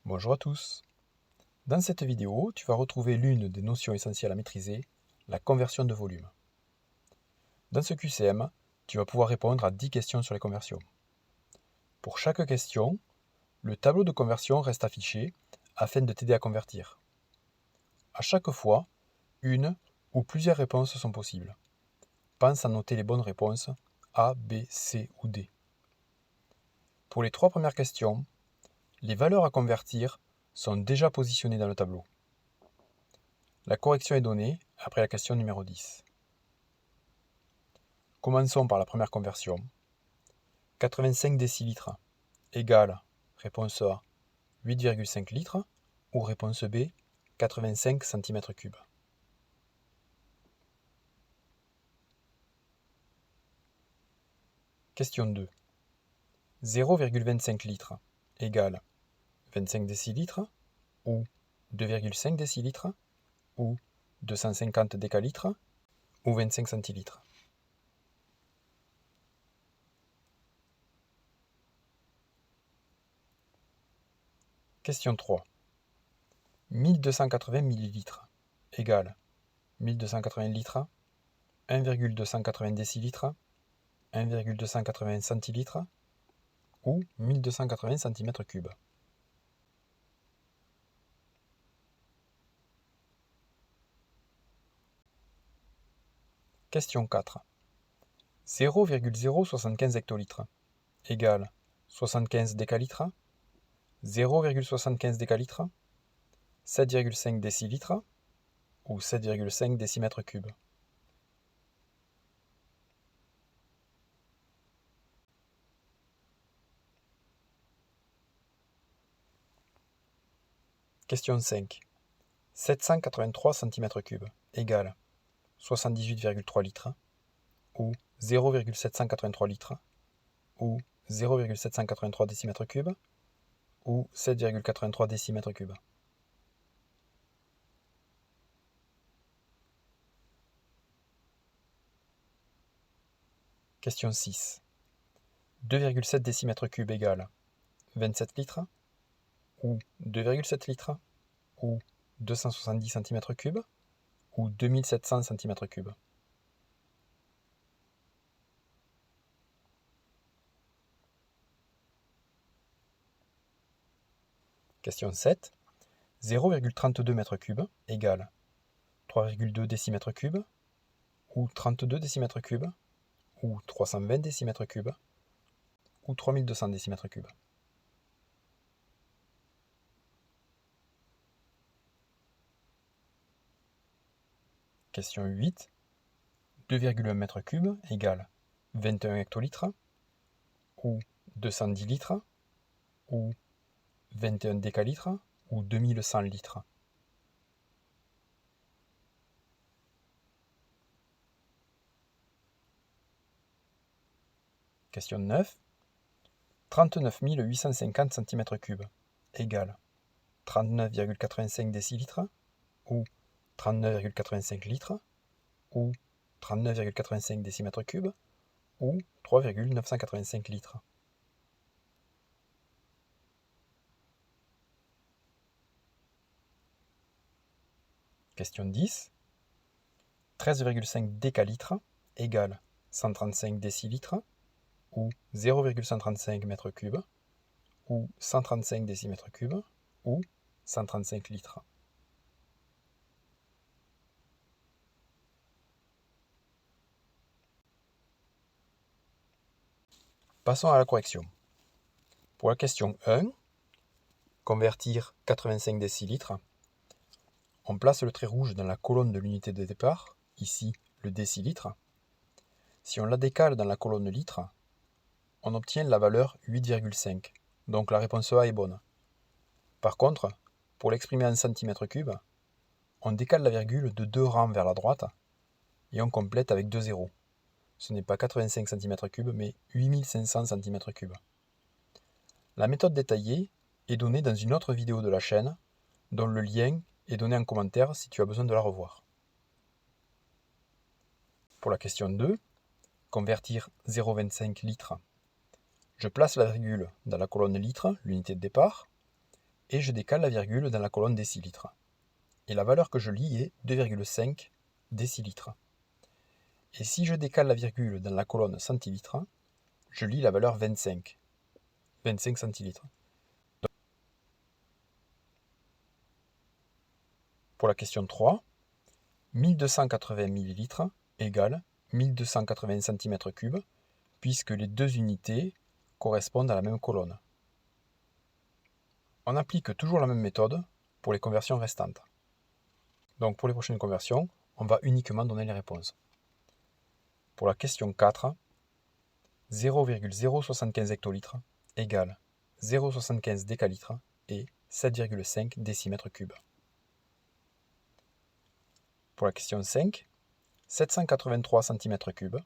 Bonjour à tous. Dans cette vidéo, tu vas retrouver l'une des notions essentielles à maîtriser, la conversion de volume. Dans ce QCM, tu vas pouvoir répondre à 10 questions sur les conversions. Pour chaque question, le tableau de conversion reste affiché afin de t'aider à convertir. À chaque fois, une ou plusieurs réponses sont possibles. Pense à noter les bonnes réponses A, B, C ou D. Pour les 3 premières questions, les valeurs à convertir sont déjà positionnées dans le tableau. La correction est donnée après la question numéro 10. Commençons par la première conversion. 85 décilitres égale réponse A 8,5 litres ou réponse B 85 cm3. Question 2. 0,25 litres égale 25 décilitres ou 2,5 décilitres ou 250 décalitres ou 25 centilitres. Question 3. 1280 ml égale 1280 litres, 1,280 décilitres, 1,280 centilitres ou 1280 cm3. Question 4. 0,075 hectolitres égale 75 décalitres, 0,75 décalitres, 7,5 décilitres ou 7,5 décimètres cubes. Question 5. 783 cm3 égale 78,3 litres ou 0,783 litres ou 0,783 décimètres cubes ou 7,83 décimètres cubes. Question 6. 2,7 décimètres cubes égale 27 litres ou 2,7 litres ou 270 cm3 ou 2700 cm3. Question 7. 0,32 m3 égale 3,2 décimètres cubes ou 32 décimètres cubes ou 320 décimètres cubes ou 3200 décimètres cubes. Question 8. 2,1 m3 égale 21 hectolitres ou 210 litres ou 21 décalitres ou 2100 litres. Question 9. 39 850 cm3 égale 39,85 décilitres ou 39,85 litres ou 39,85 décimètres cubes ou 3,985 litres. Question 10. 13,5 décalitres égale 135 décilitres ou 0,135 m3 ou 135 décimètres cubes ou 135 litres. Passons à la correction. Pour la question 1, convertir 85 décilitres, on place le trait rouge dans la colonne de l'unité de départ, ici le décilitre. Si on la décale dans la colonne litre, on obtient la valeur 8,5, donc la réponse A est bonne. Par contre, pour l'exprimer en centimètres cubes, on décale la virgule de 2 rangs vers la droite et on complète avec 2 zéros. Ce n'est pas 85 cm3, mais 8500 cm3. La méthode détaillée est donnée dans une autre vidéo de la chaîne, dont le lien est donné en commentaire si tu as besoin de la revoir. Pour la question 2, convertir 0,25 litres. Je place la virgule dans la colonne litre, l'unité de départ, et je décale la virgule dans la colonne décilitres. Et la valeur que je lis est 2,5 décilitres. Et si je décale la virgule dans la colonne centilitres, je lis la valeur 25 centilitres. Donc, pour la question 3, 1280 ml égale 1280 cm3, puisque les deux unités correspondent à la même colonne. On applique toujours la même méthode pour les conversions restantes. Donc pour les prochaines conversions, on va uniquement donner les réponses. Pour la question 4, 0,075 hectolitres égale 0,75 décalitres et 7,5 décimètres cubes. Pour la question 5, 783 cm3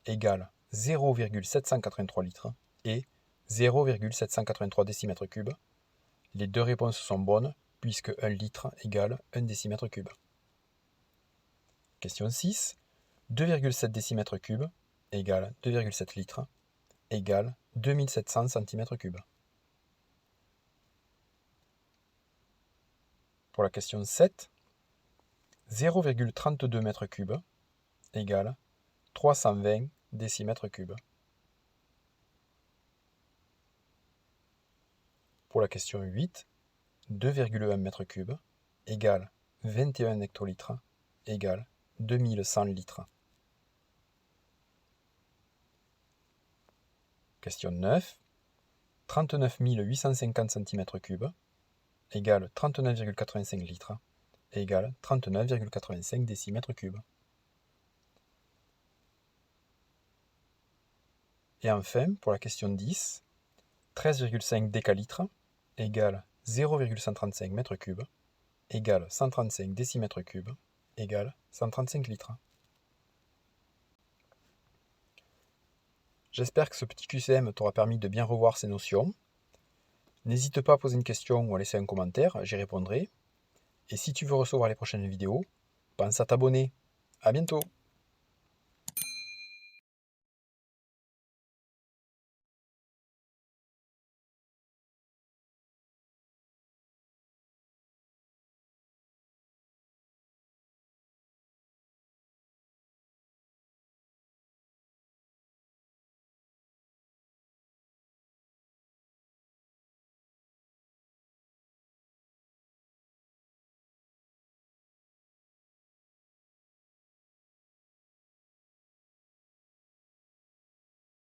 égale 0,783 litres et 0,783 décimètres cubes. Les deux réponses sont bonnes puisque 1 litre égale 1 décimètre cube. Question 6, 2,7 décimètres cubes égale 2,7 litres égale 2700 cm3. Pour la question 7, 0,32 mètres cubes égale 320 décimètres cubes. Pour la question 8, 2,1 mètres cubes égale 21 hectolitres égale 2100 litres. Question 9, 39 850 cm3 égale 39,85 litres égale 39,85 décimètres cubes. Et enfin, pour la question 10, 13,5 décalitres égale 0,135 mètres cubes égale 135 décimètres cubes égale 135 litres. J'espère que ce petit QCM t'aura permis de bien revoir ces notions. N'hésite pas à poser une question ou à laisser un commentaire, j'y répondrai. Et si tu veux recevoir les prochaines vidéos, pense à t'abonner. À bientôt!